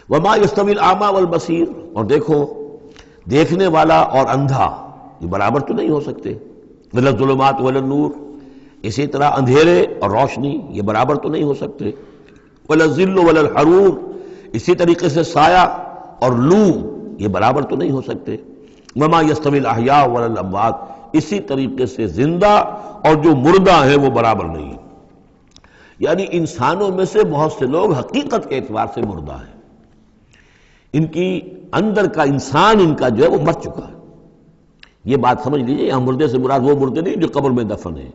وما یستوی الاعمی والبصیر، اور دیکھو دیکھنے والا اور اندھا یہ برابر تو نہیں ہو سکتے، ولا الظلمات ولا النور، اسی طرح اندھیرے اور روشنی یہ برابر تو نہیں ہو سکتے، ولا الظل ولا الحرور، اسی طریقے سے سایہ اور لو یہ برابر تو نہیں ہو سکتے، وما یستوی الاحیاء ولا الاموات، اسی طریقے سے زندہ اور جو مردہ ہیں وہ برابر نہیں ہیں۔ یعنی انسانوں میں سے بہت سے لوگ حقیقت کے اعتبار سے مردہ ہیں، ان کی اندر کا انسان ان کا جو ہے وہ مر چکا ہے۔ یہ بات سمجھ لیجیے، یہاں مردے سے مراد وہ مردے نہیں جو قبر میں دفن ہیں،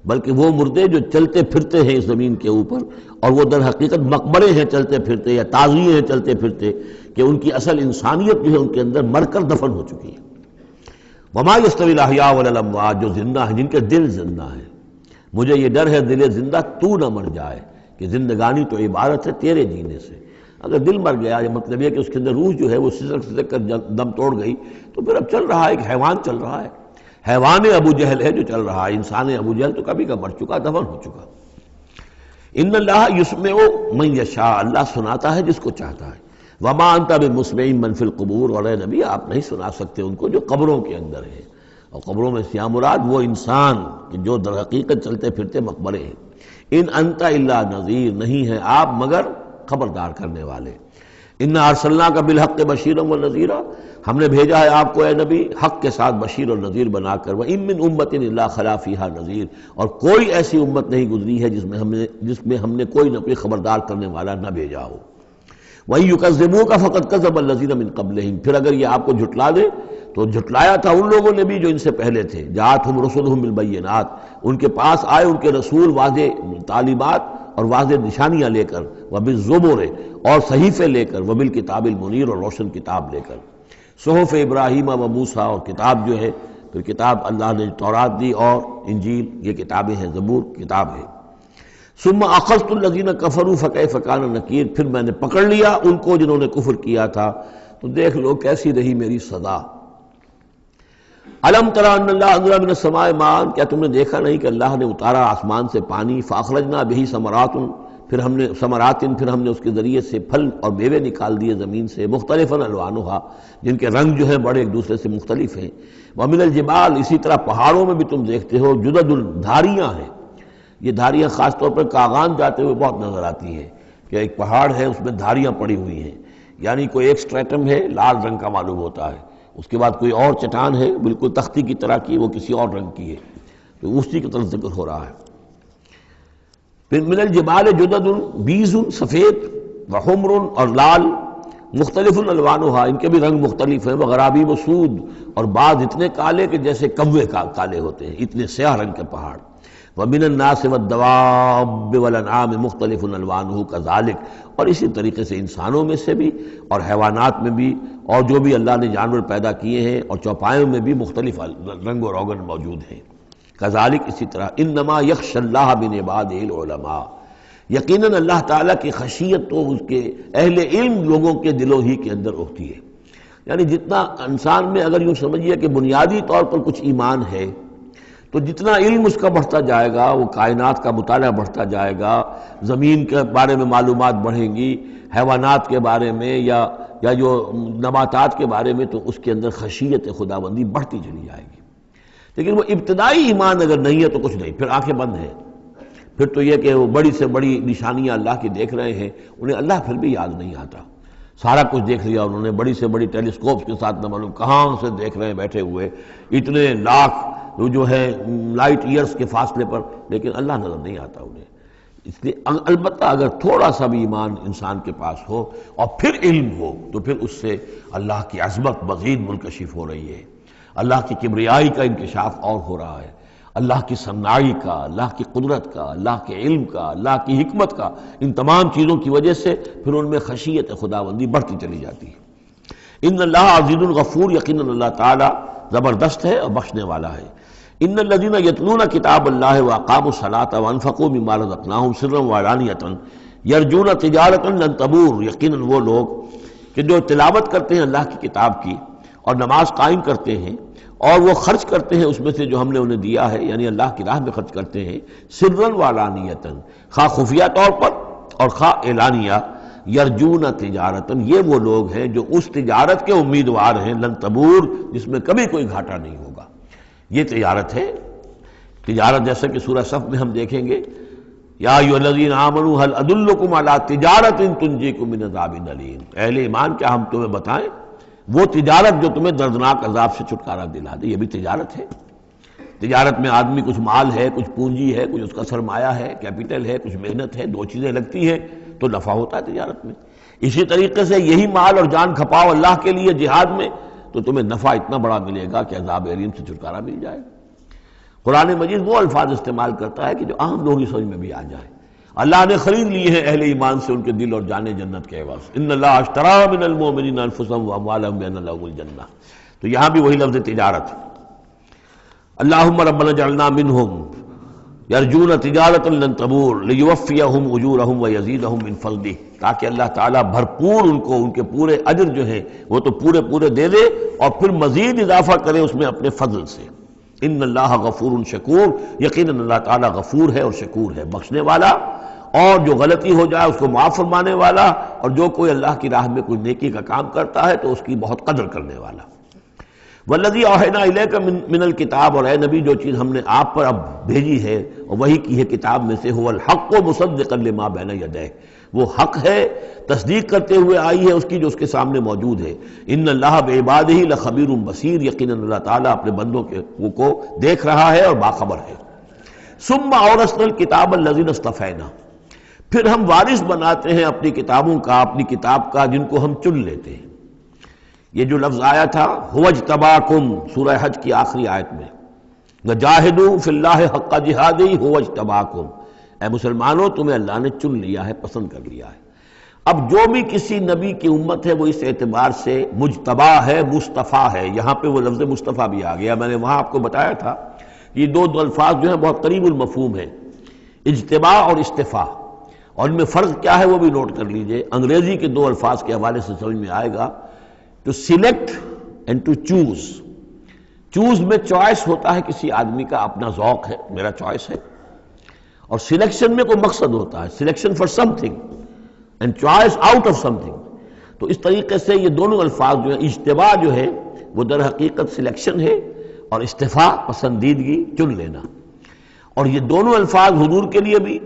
بلکہ وہ مردے جو چلتے پھرتے ہیں اس زمین کے اوپر، اور وہ در حقیقت مقبرے ہیں چلتے پھرتے، یا تازیے ہیں چلتے پھرتے، کہ ان کی اصل انسانیت جو ہے ان کے اندر مر کر دفن ہو چکی ہے۔ وما یستوی الاحیاء ولا الاموات، جو زندہ ہیں، جن کے دل زندہ ہیں۔ مجھے یہ ڈر ہے دل زندہ تو نہ مر جائے، کہ زندگانی تو عبارت ہے تیرے جینے سے۔ اگر دل مر گیا، یہ مطلب یہ کہ اس کے اندر روح جو ہے وہ سسک کر دم توڑ گئی، تو پھر اب چل رہا ہے، ایک حیوان چل رہا ہے، حیوان ابو جہل ہے جو چل رہا ہے، انسان ابو جہل تو کبھی کا مر چکا، دفن ہو چکا۔ ان اللہ یسمع من یشاء، اللہ سناتا ہے جس کو چاہتا ہے۔ وما انت بمسمع من فی القبور، اور اے نبی آپ نہیں سنا سکتے ان کو جو قبروں کے اندر ہیں، اور قبروں میں سیاہ مراد وہ انسان کہ جو در حقیقت چلتے پھرتے مقبرے ہیں۔ ان انت الا نذیر، نہیں ہے آپ مگر خبردار کرنے والے۔ انا ارسلناک بالحق بشیرا ونذیرا، ہم نے بھیجا ہے آپ کو اے نبی حق کے ساتھ بشیر اور نذیر بنا کر۔ وان من امۃ الا خلا فیہا نذیر، اور کوئی ایسی امت نہیں گزری ہے جس میں ہم نے کوئی نہ کوئی خبردار کرنے والا نہ بھیجا ہو۔ وَإِن يُكَذِّبُوكَ فَقَدْ كَذَّبَ الَّذِينَ مِن قَبْلِهِمْ، پھر اگر یہ آپ کو جھٹلا دے تو جھٹلایا تھا ان لوگوں نے بھی جو ان سے پہلے تھے۔ جاءتہم رسلہم بالبینات، ان کے پاس آئے ان کے رسول واضح تعلیمات اور واضح نشانیاں لے کر، وبالزبر، اور صحیفے لے کر، وبالکتاب المنیر، اور روشن کتاب لے کر۔ صحف ابراہیم و موسیٰ، اور کتاب جو ہے پھر کتاب اللہ نے تورات دی اور انجیل، یہ کتابیں ہیں، زبور کتاب ہے۔ ثم اخذت الذین کفروا فکیف کان نکیر، پھر میں نے پکڑ لیا ان کو جنہوں نے کفر کیا تھا، تو دیکھ لو کیسی رہی میری سزا۔ الم تری ان اللہ انزل من السماء ماء، کیا تم نے دیکھا نہیں کہ اللہ نے اتارا آسمان سے پانی، فاخرجنا به ثمرات، پھر ہم نے اس کے ذریعے سے پھل اور میوے نکال دیے زمین سے، مختلفا الوانھا، جن کے رنگ جو ہیں بڑے ایک دوسرے سے مختلف ہیں۔ ومن الجبال، اسی طرح پہاڑوں میں بھی تم دیکھتے ہو، جدد، دھاریاں ہیں۔ یہ دھاریاں خاص طور پر کاغان جاتے ہوئے بہت نظر آتی ہیں، کہ ایک پہاڑ ہے اس میں دھاریاں پڑی ہوئی ہیں، یعنی کوئی ایک سٹریٹم ہے لال رنگ کا معلوم ہوتا ہے، اس کے بعد کوئی اور چٹان ہے بالکل تختی کی طرح کی، وہ کسی اور رنگ کی ہے، تو اسی کی طرف ذکر ہو رہا ہے۔ پھر من الجبال جدد، بیض، سفید، وحمر، اور لال، مختلف الوانھا، ان کے بھی رنگ مختلف ہیں، وغرابیب سود، اور بعض اتنے کالے کہ جیسے کوے کالے ہوتے ہیں، اتنے سیاہ رنگ کے پہاڑ۔ وَمِنَ النَّاسِ وَالدَّوَابِّ وَالْأَنْعَامِ مُخْتَلِفٌ أَلْوَانُهُ كَذَلِكَ، اور اسی طریقے سے انسانوں میں سے بھی اور حیوانات میں بھی، اور جو بھی اللہ نے جانور پیدا کیے ہیں اور چوپایوں میں بھی مختلف رنگ و روغن موجود ہیں۔ كذلك، اسی طرح، انما یخشى اللہ من عبادہ العلماء، یقیناً اللہ تعالیٰ کی خشیت تو اس کے اہل علم لوگوں کے دلوں ہی کے اندر ہوتی ہے۔ یعنی جتنا انسان میں اگر یوں سمجھیے کہ بنیادی طور پر کچھ ایمان ہے، تو جتنا علم اس کا بڑھتا جائے گا، وہ کائنات کا مطالعہ بڑھتا جائے گا، زمین کے بارے میں معلومات بڑھیں گی، حیوانات کے بارے میں یا جو نباتات کے بارے میں، تو اس کے اندر خشیت خداوندی بڑھتی چلی جائے گی۔ لیکن وہ ابتدائی ایمان اگر نہیں ہے تو کچھ نہیں، پھر آنکھیں بند ہیں، پھر تو یہ کہ وہ بڑی سے بڑی نشانیاں اللہ کی دیکھ رہے ہیں، انہیں اللہ پھر بھی یاد نہیں آتا۔ سارا کچھ دیکھ لیا انہوں نے، بڑی سے بڑی ٹیلیسکوپس کے ساتھ نہ معلوم کہاں سے دیکھ رہے ہیں بیٹھے ہوئے، اتنے لاکھ جو ہے لائٹ ایئرز کے فاصلے پر، لیکن اللہ نظر نہیں آتا انہیں۔ اس لیے البتہ اگر تھوڑا سا بھی ایمان انسان کے پاس ہو اور پھر علم ہو، تو پھر اس سے اللہ کی عظمت مزید منکشف ہو رہی ہے، اللہ کی کبریائی کا انکشاف اور ہو رہا ہے، اللہ کی صناعی کا، اللہ کی قدرت کا، اللہ کے علم کا، اللہ کی حکمت کا، ان تمام چیزوں کی وجہ سے پھر ان میں خشیت خداوندی بڑھتی چلی جاتی ہے۔ ان اللہ عزیز الغفور، یقیناً اللہ تعالیٰ زبردست ہے اور بخشنے والا ہے۔ ان الذین یتلون کتاب اللہ واقاموا الصلاۃ وانفقوا مما رزقناہم سرا وعلانیۃ یرجون تجارۃ لن تبور، یقیناً وہ لوگ کہ جو تلاوت کرتے ہیں اللہ کی کتاب کی اور نماز قائم کرتے ہیں اور وہ خرچ کرتے ہیں اس میں سے جو ہم نے انہیں دیا ہے، یعنی اللہ کی راہ میں خرچ کرتے ہیں، سرا وعلانیۃ، خواہ خفیہ طور پر اور خواہ اعلانیہ، یرجون تجارتن، یہ وہ لوگ ہیں جو اس تجارت کے امیدوار ہیں، لن تبور، جس میں کبھی کوئی گھاٹا نہیں ہوگا. یہ تجارت ہے. تجارت جیسا کہ سورہ صف میں ہم دیکھیں گے، یا ایھا الذین آمنوا هل ادلکم علی تجارت تنجیکم من عذاب الیم، اہل ایمان کیا ہم تمہیں بتائیں وہ تجارت جو تمہیں دردناک عذاب سے چھٹکارا دلا دے. یہ بھی تجارت ہے. تجارت میں آدمی کچھ مال ہے، کچھ پونجی ہے، کچھ اس کا سرمایہ ہے، کیپٹل ہے، کچھ محنت ہے، دو چیزیں لگتی ہیں تو نفع ہوتا ہے تجارت میں. اسی طریقے سے یہی مال اور جان کھپاؤ اللہ کے لیے جہاد میں تو تمہیں نفع اتنا بڑا ملے گا کہ عذاب الیم سے چھٹکارا مل جائے. قرآن مجید وہ الفاظ استعمال کرتا ہے کہ جو عام لوگوں کی سمجھ میں بھی آ جائے. اللہ نے خرید لیے ہیں اہل ایمان سے ان کے دل اور جانیں جنت کے عوض. ان اللہ اشتری من المؤمنین انفسهم واموالهم بان لهم الجنہ. تو یہاں بھی وہی لفظ تجارت. اللہم ربنا اجعلنا منہم یرجون تجارتا لن تبور لیوفیہم اجورہم ویزیدہم من فضلہ، تاکہ اللہ تعالیٰ بھرپور ان کو ان کے پورے اجر جو ہیں وہ تو پورے دے دے اور پھر مزید اضافہ کرے اس میں اپنے فضل سے. ان اللہ غفور شکور، یقیناً اللہ تعالیٰ غفور ہے اور شکور ہے، بخشنے والا اور جو غلطی ہو جائے اس کو معاف فرمانے والا، اور جو کوئی اللہ کی راہ میں کوئی نیکی کا کام کرتا ہے تو اس کی بہت قدر کرنے والا. والذی اوحینا الیک من الکتاب، اور اے نبی جو چیز ہم نے آپ پر اب بھیجی ہے اور وہی کی ہے کتاب میں سے، هو الحق مصدقا لما بین یدیہ، وہ حق ہے تصدیق کرتے ہوئے آئی ہے اس کی جو اس کے سامنے موجود ہے. ان اللہ بعبادہ لخبیر بصیر، یقیناً اللہ تعالیٰ اپنے بندوں کو دیکھ رہا ہے اور باخبر ہے. ثم اورثنا الکتاب الذین اصطفینا، پھر ہم وارث بناتے ہیں اپنی کتابوں کا، اپنی کتاب کا جن کو ہم چن لیتے ہیں. یہ جو لفظ آیا تھا هو اجتباکم، سورہ حج کی آخری آیت میں، وجاہدوا فی اللہ حق جہادہ هو اجتباکم، اے مسلمانوں تمہیں اللہ نے چن لیا ہے، پسند کر لیا ہے. اب جو بھی کسی نبی کی امت ہے وہ اس اعتبار سے مجتبی ہے، مصطفیٰ ہے. یہاں پہ وہ لفظ مصطفیٰ بھی آ گیا. میں نے وہاں آپ کو بتایا تھا یہ دو الفاظ جو ہیں بہت قریب المفہوم ہیں، اجتباء اور استفاء، اور ان میں فرق کیا ہے وہ بھی نوٹ کر لیجئے. انگریزی کے دو الفاظ کے حوالے سے سمجھ میں آئے گا. To select and to choose. Choose میں چوائس ہوتا ہے کسی آدمی کا، اپنا ذوق ہے، میرا چوائس ہے، اور سلیکشن میں کوئی مقصد ہوتا ہے، selection for some thing and choice out of some thing. تو اس طریقے سے یہ دونوں الفاظ جو ہیں، اجتباء جو ہے وہ در حقیقت سلیکشن ہے، اور استفاء پسندیدگی، چن لینا. اور یہ دونوں الفاظ حضور کے لیے بھی،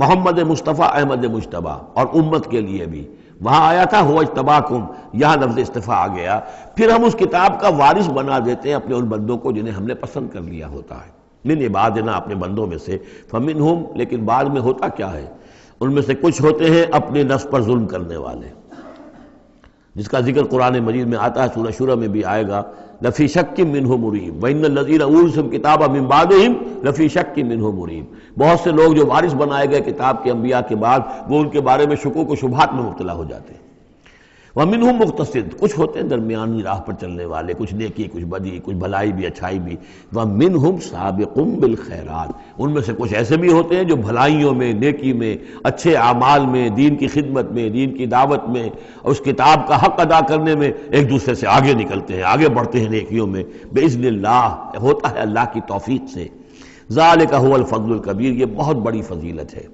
محمد مصطفیٰ احمد مجتبی، اور امت کے لیے بھی. وہاں آیا تھا هو اجتباکم، یہاں لفظ استفاء آ گیا. پھر ہم اس کتاب کا وارث بنا دیتے ہیں اپنے ان بندوں کو جنہیں ہم نے پسند کر لیا ہوتا ہے. من عبادنا، اپنے بندوں میں سے. فمنہم، لیکن بعد میں ہوتا کیا ہے، ان میں سے کچھ ہوتے ہیں اپنے نفس پر ظلم کرنے والے، جس کا ذکر قرآن مجید میں آتا ہے، سورہ شورى میں بھی آئے گا. لفی شک منہ مریب وان الذین اورثوا الکتاب من بعدہم لفی شک منہ مریب. بہت سے لوگ جو وارث بنائے گئے کتاب کے انبیاء کے بعد، وہ ان کے بارے میں شکوک و شبہات میں مبتلا ہو جاتے ہیں. ومنہم مقتصد، کچھ ہوتے ہیں درمیانی راہ پر چلنے والے، کچھ نیکی کچھ بدی، کچھ بھلائی بھی اچھائی بھی. ومنہم سابق بالخیرات، ان میں سے کچھ ایسے بھی ہوتے ہیں جو بھلائیوں میں، نیکی میں، اچھے اعمال میں، دین کی خدمت میں، دین کی دعوت میں اور اس کتاب کا حق ادا کرنے میں ایک دوسرے سے آگے نکلتے ہیں، آگے بڑھتے ہیں نیکیوں میں. باذن اللہ، ہوتا ہے اللہ کی توفیق سے. ذالک هو الفضل الکبیر، یہ بہت بڑی فضیلت ہے.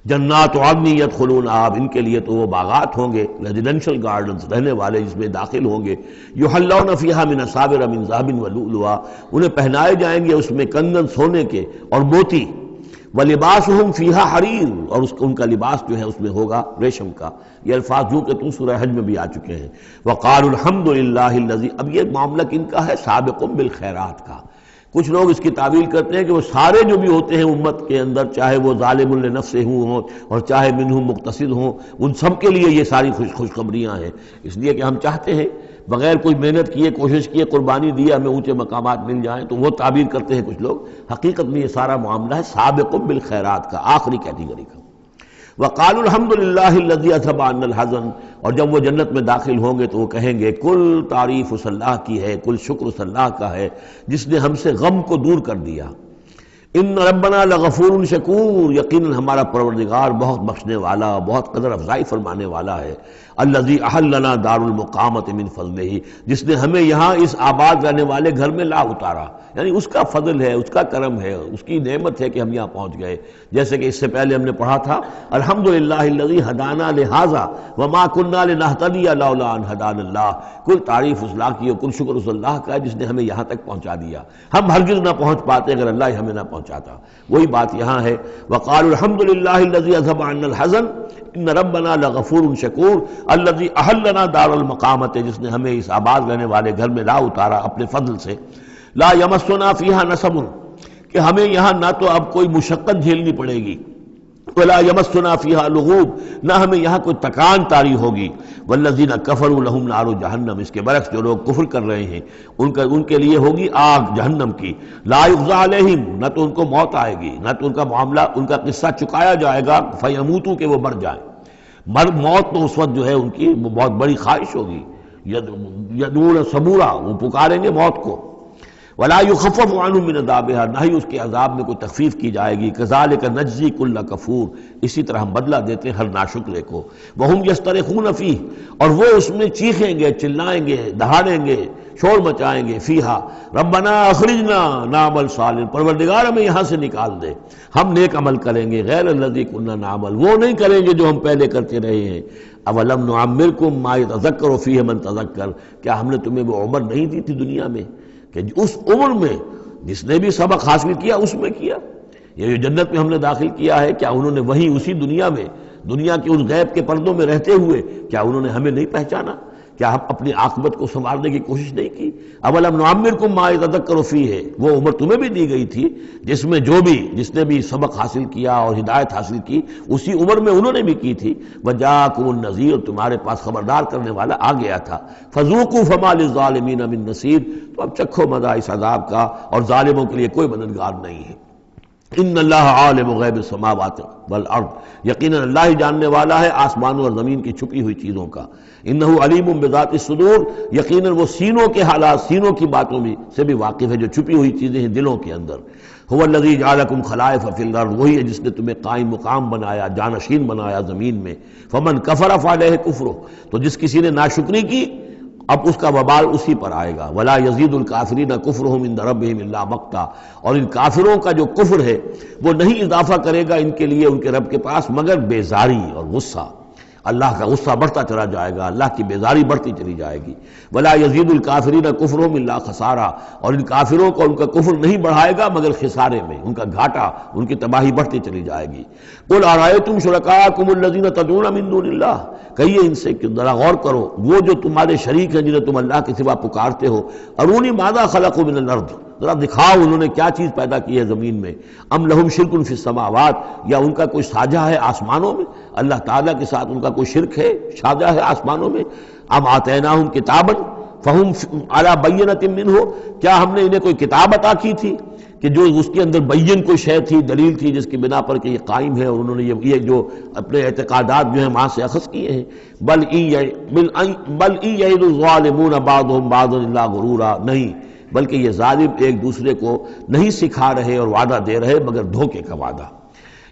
جنات عدن یدخلونہا، ان کے لیے تو وہ باغات ہوں گے، ریزیڈینشل گارڈنز، رہنے والے جس میں داخل ہوں گے. یحلون فیہا من اساور من ذہب ولؤلؤا، انہیں پہنائے جائیں گے اس میں کنگن سونے کے اور موتی. ولباسہم فیہا حریر، اور ان کا لباس جو ہے اس میں ہوگا ریشم کا. یہ الفاظ جو کہ تو سورہ حج میں بھی آ چکے ہیں. وقالوا الحمد للہ الذی، اب یہ معاملہ کن کا ہے، سابق بالخیرات کا. کچھ لوگ اس کی تعویل کرتے ہیں کہ وہ سارے جو بھی ہوتے ہیں امت کے اندر، چاہے وہ ظالم لنفسہ ہوں اور چاہے منہم مقتصد ہوں، ان سب کے لیے یہ ساری خوشخبریاں ہیں. اس لیے کہ ہم چاہتے ہیں بغیر کوئی محنت کیے، کوشش کیے، قربانی دی ہمیں اونچے مقامات مل جائیں، تو وہ تعبیر کرتے ہیں کچھ لوگ. حقیقت میں یہ سارا معاملہ ہے سابق بالخیرات کا، آخری کیٹیگری کا. وقالوا الحمد للہ الذی اذھب عنا الحزن، اور جب وہ جنت میں داخل ہوں گے تو وہ کہیں گے کل تعریف اس اللہ کی ہے، کل شکر اس اللہ کا ہے جس نے ہم سے غم کو دور کر دیا. ان ربنا لغفور شکور، یقیناً ہمارا پروردگار بہت بخشنے والا، بہت قدر افزائی فرمانے والا ہے۔ الذی احلنا دار المقامۃ من فضلہ، جس نے ہمیں یہاں اس آباد رہنے والے گھر میں لا اتارا، یعنی اس کا فضل ہے، اس کا کرم ہے، اس کی نعمت ہے کہ ہم یہاں پہنچ گئے۔ جیسے کہ اس سے پہلے ہم نے پڑھا تھا الحمدللہ الذی ہدانا لہذا وما کنا لنہتدی لولا ان ہدانا اللہ، کل تعریف اس اللہ کی اور کل شکر اس اللہ کا ہے جس نے ہمیں یہاں تک پہنچا دیا، ہم ہرگز نہ پہنچ پاتے اگر اللہ ہی ہمیں نہ پہنچاتا۔ وہی بات یہاں ہے، وقالوا الحمدللہ الذی اذھب عنا الحزن ان ربنا لغفور شکور الذی احلنا دار المقامۃ، جس نے ہمیں اس آباد رہنے والے گھر میں لا اتارا اپنے فضل سے۔ لا یمسنا فیہا نصب، کہ ہمیں یہاں نہ تو اب کوئی مشقت جھیلنی پڑے گی، ولا یمسنا فیہا لغوب، نہ ہمیں یہاں کوئی تکان طاری ہوگی۔ والذین کفروا لہم نار جہنم، اس کے برعکس جو لوگ کفر کر رہے ہیں ان کے لیے ہوگی آگ جہنم کی۔ لا یقضی علیہم، نہ تو ان کو موت آئے گی، نہ تو ان کا معاملہ، ان کا قصہ چکایا جائے گا، فیموتوا، کہ وہ مر جائیں۔ موت تو اس وقت جو ہے ان کی بہت بڑی خواہش ہوگی، یدعون ثبورا، وہ پکاریں گے موت کو۔ ولا یخفف عنہم من عذابہا، نہ ہی اس کے عذاب میں کوئی تخفیف کی جائے گی۔ کذالک نجزی کل کفور، اسی طرح ہم بدلہ دیتے ہیں ہر ناشکرے کو۔ وہم یصطرخون فیہ، اور وہ اس میں چیخیں گے، چلائیں گے، دہاڑیں گے، شور مچائیں گے، فیہا ربنا اخرجنا نعمل صالحا، پروردگار ہمیں یہاں سے نکال دے، ہم نیک عمل کریں گے، غیر الذی کنا نعمل، وہ نہیں کریں گے جو ہم پہلے کرتے رہے ہیں۔ اولم نعمرکم ما یتذکر فیہ من تذکر، کیا ہم نے تمہیں وہ عمر نہیں دی تھی دنیا میں کہ اس عمر میں جس نے بھی سبق حاصل کیا اس میں کیا؟ یہ جو جنت میں ہم نے داخل کیا ہے، کیا انہوں نے وہیں اسی دنیا میں، دنیا کے اس غیب کے پردوں میں رہتے ہوئے کیا انہوں نے ہمیں نہیں پہچانا؟ کیا ہم اپنی عاقبت کو سنوارنے کی کوشش نہیں کی؟ اولم نعمرکم ما یتذکر فیہ، وہ عمر تمہیں بھی دی گئی تھی جس میں جس نے بھی سبق حاصل کیا اور ہدایت حاصل کی اسی عمر میں انہوں نے بھی کی تھی۔ وجاءکم النذیر، تمہارے پاس خبردار کرنے والا آ گیا تھا۔ فذوقوا فما للظالمین من نصیر، تو اب چکھو مزہ اس عذاب کا، اور ظالموں کے لیے کوئی مددگار نہیں ہے۔ ان اللہ عالم غیب السماوات والارض، یقیناً اللہ ہی جاننے والا ہے آسمانوں اور زمین کی چھپی ہوئی چیزوں کا۔ انہ علیم بذات الصدور، یقیناً وہ سینوں کے حالات، سینوں کی باتوں میں سے بھی واقف ہے جو چھپی ہوئی چیزیں ہیں دلوں کے اندر۔ هو الذی جعلکم خلائف فی الارض، وہی ہے جس نے تمہیں قائم مقام بنایا، جانشین بنایا زمین میں۔ فمن کفر فعلیہ کفرہ، تو جس کسی نے ناشکری کی اب اس کا وبال اسی پر آئے گا۔ ولا یزید الکافرین کفرہم عند ربہم الا مقتا، اور ان کافروں کا جو کفر ہے وہ نہیں اضافہ کرے گا ان کے لیے ان کے رب کے پاس مگر بیزاری اور غصہ۔ اللہ کا غصہ بڑھتا چلا جائے گا، اللہ کی بیزاری بڑھتی چلی جائے گی۔ ولا یزید الکافرین کفرہم الا خسارا، اور ان کافروں کو ان کا کفر نہیں بڑھائے گا مگر خسارے میں، ان کا گھاٹا، ان کی تباہی بڑھتی چلی جائے گی۔ قل ارأیتم شرکاءکم الذین تدعون من دون اللہ، کہیے ان سے کہ ذرا غور کرو، وہ جو تمہارے شریک ہیں جنہیں تم اللہ کے سوا پکارتے ہو، ارونی ماذا خلقوا من الارض، ذرا دکھاؤ انہوں نے کیا چیز پیدا کی ہے زمین میں۔ ام لہم شرک فی السماوات، یا ان کا کوئی ساجہ ہے آسمانوں میں، اللہ تعالیٰ کے ساتھ ان کا کوئی شرک ہے، ساجہ ہے آسمانوں میں۔ ام آتیناہم کتابا فہم علی بینۃ منہ، کیا ہم نے انہیں کوئی کتاب عطا کی تھی کہ جو اس کے اندر بین کوئی شے تھی، دلیل تھی جس کی بنا پر کہ یہ قائم ہے، اور انہوں نے یہ جو اپنے اعتقادات جو ہیں وہاں سے اخذ کیے ہیں۔ بل ان یعد الظالمون بعضهم بعضا الا غرورا، نہیں بلکہ یہ ظالم ایک دوسرے کو نہیں سکھا رہے اور وعدہ دے رہے مگر دھوکے کا وعدہ۔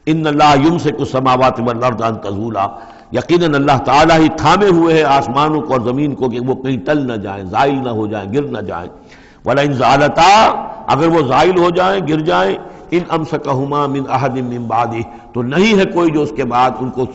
ان اللہ یمسک السماوات والارض ان تزولا، یقیناً اللہ تعالیٰ ہی تھامے ہوئے ہے آسمانوں کو اور زمین کو کہ وہ کہیں ٹل نہ جائیں، زائل نہ ہو جائیں، گر نہ جائیں۔ وَلَئِن زَالَتَا، اگر وہ زائل ہو جائیں، گر جائیں، ان امسکہما من احد من بعدہ، تو نہیں ہے کوئی جو اس کے بعد ان کو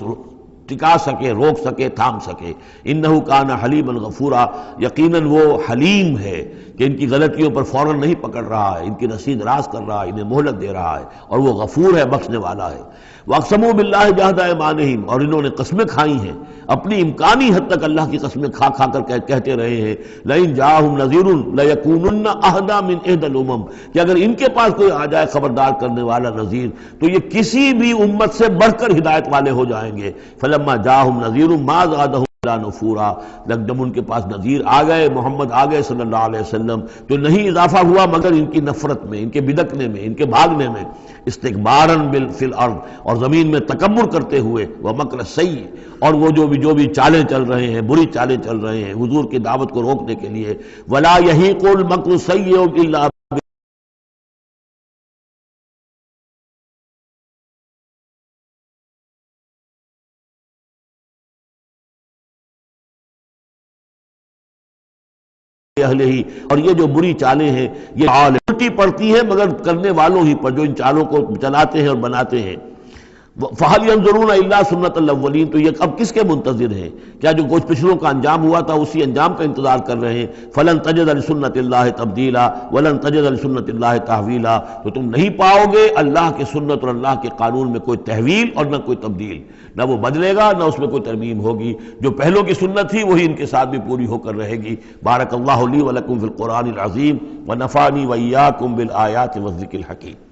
ٹکا سکے، روک سکے، تھام سکے۔ انہ کان حلیما غفورا، یقیناً وہ حلیم ہے کہ ان کی غلطیوں پر فوراً نہیں پکڑ رہا ہے، ان کی رسید راز کر رہا ہے، انہیں مہلت دے رہا ہے، اور وہ غفور ہے، بخشنے والا ہے۔ واقسموا باللہ جہد ایمانہم، اور انہوں نے قسمیں کھائی ہیں اپنی امکانی حد تک اللہ کی قسمیں کھا کھا کر کہتے رہے ہیں، لئن جاءہم نذیر لیکونن اہدی من احدی الامم، کہ اگر ان کے پاس کوئی آ جائے خبردار کرنے والا نذیر تو یہ کسی بھی امت سے بڑھ کر ہدایت والے ہو جائیں گے۔ فلما جاءہم نذیر ما زادہم الا نفورا، جب ان کے پاس نذیر آ گئے، محمد آ گئے صلی اللہ علیہ وسلم، تو نہیں اضافہ ہوا مگر ان کی نفرت میں، ان کے بدکنے میں، ان کے بھاگنے میں، استکباراً فی الارض، اور زمین میں تکبر کرتے ہوئے، ومکر السیء، اور وہ جو بھی چالیں چل رہے ہیں، بری چالیں چل رہے ہیں حضور کی دعوت کو روکنے کے لیے۔ ولا یحیق المکر السیء الا اہل ہی، اور یہ جو بری چالیں ہیں یہ الٹی پڑتی ہیں مگر کرنے والوں ہی پر، جو ان چالوں کو چلاتے ہیں اور بناتے ہیں۔ فَهَلْ يَنظُرُونَ إِلَّا سُنَّةَ الْأَوَّلِينَ، تو یہ اب کس کے منتظر ہیں؟ کیا جو کچھ پچھلوں کا انجام ہوا تھا اسی انجام کا انتظار کر رہے ہیں؟ فَلَن تَجِدَ لِسُنَّةِ اللَّهِ تَبْدِيلًا وَلَن تَجِدَ لِسُنَّةِ اللَّهِ تَحْوِيلًا، تو تم نہیں پاؤ گے اللہ کی سنت اور اللہ کے قانون میں کوئی تحویل اور نہ کوئی تبدیل، نہ وہ بدلے گا نہ اس میں کوئی ترمیم ہوگی۔ جو پہلوں کی سنت تھی وہی ان کے ساتھ بھی پوری ہو کر رہے گی۔ بارک اللہ لی ولکم فی القرآن العظیم ونفعنی وإیاکم بالآیات والذکر الحکیم۔